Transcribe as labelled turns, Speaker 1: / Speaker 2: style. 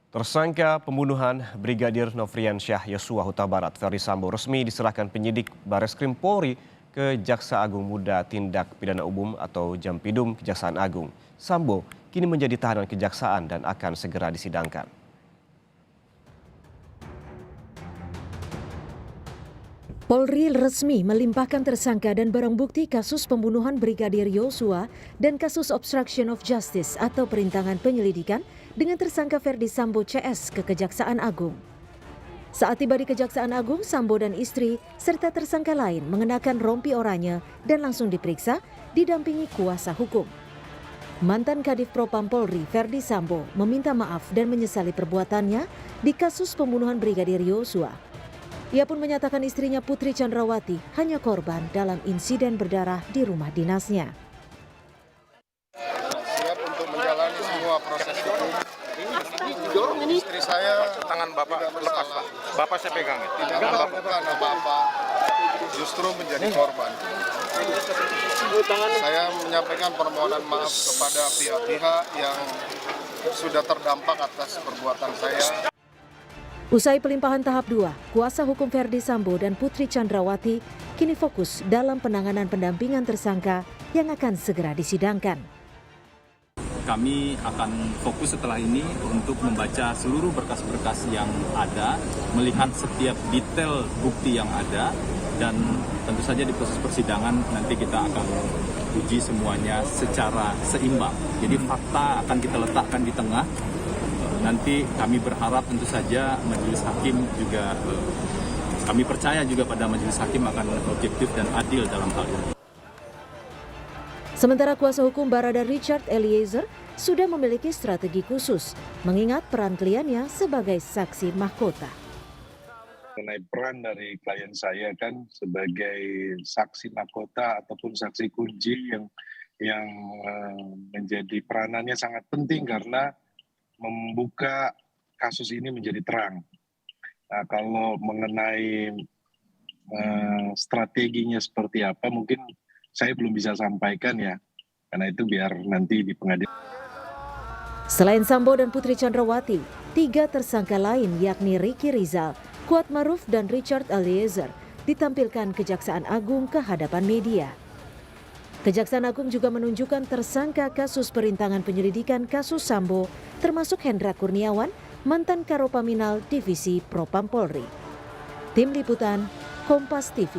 Speaker 1: Tersangka pembunuhan Brigadir Nofriansyah Yosua Huta Barat Ferdi Sambo resmi diserahkan penyidik Bareskrim Polri ke Jaksa Agung Muda Tindak Pidana Umum atau Jampidum Kejaksaan Agung. Sambo kini menjadi tahanan kejaksaan dan akan segera disidangkan.
Speaker 2: Polri resmi melimpahkan tersangka dan barang bukti kasus pembunuhan Brigadir Yosua dan kasus obstruction of justice atau perintangan penyelidikan dengan tersangka Ferdi Sambo CS ke Kejaksaan Agung. Saat tiba di Kejaksaan Agung, Sambo dan istri serta tersangka lain mengenakan rompi oranye dan langsung diperiksa didampingi kuasa hukum. Mantan Kadif Propam Polri Ferdi Sambo meminta maaf dan menyesali perbuatannya di kasus pembunuhan Brigadir Yosua. Ia pun menyatakan istrinya Putri Chandrawati hanya korban dalam insiden berdarah di rumah dinasnya.
Speaker 3: Siap untuk menjalani semua proses hukum. Istri saya
Speaker 4: tangan Bapak lepas, Pak. Bapak saya pegang.
Speaker 3: tidak melakukan apa-apa, justru menjadi korban. Saya menyampaikan permohonan maaf kepada pihak-pihak yang sudah terdampak atas perbuatan saya.
Speaker 2: Usai pelimpahan tahap 2, kuasa hukum Ferdi Sambo dan Putri Chandrawati kini fokus dalam penanganan pendampingan tersangka yang akan segera disidangkan.
Speaker 5: Kami akan fokus setelah ini untuk membaca seluruh berkas-berkas yang ada, melihat setiap detail bukti yang ada, dan tentu saja di proses persidangan nanti kita akan uji semuanya secara seimbang. Jadi fakta akan kita letakkan di tengah. Nanti kami berharap tentu saja majelis hakim juga, kami percaya juga pada majelis hakim akan objektif dan adil dalam hal ini.
Speaker 2: Sementara kuasa hukum Barada Richard Eliezer sudah memiliki strategi khusus, mengingat peran kliennya sebagai saksi mahkota.
Speaker 6: Mengenai peran dari klien saya kan sebagai saksi mahkota ataupun saksi kunci yang menjadi peranannya sangat penting karena membuka kasus ini menjadi terang. Nah, kalau mengenai strateginya seperti apa, mungkin saya belum bisa sampaikan ya, karena itu biar nanti di pengadilan.
Speaker 2: Selain Sambo dan Putri Chandrawati, 3 tersangka lain yakni Ricky Rizal, Kuat Maruf, dan Richard Eliezer ditampilkan Kejaksaan Agung ke hadapan media. Kejaksaan Agung juga menunjukkan tersangka kasus perintangan penyelidikan kasus Sambo, termasuk Hendra Kurniawan, mantan Karopaminal Divisi Propam Polri. Tim Liputan, Kompas TV.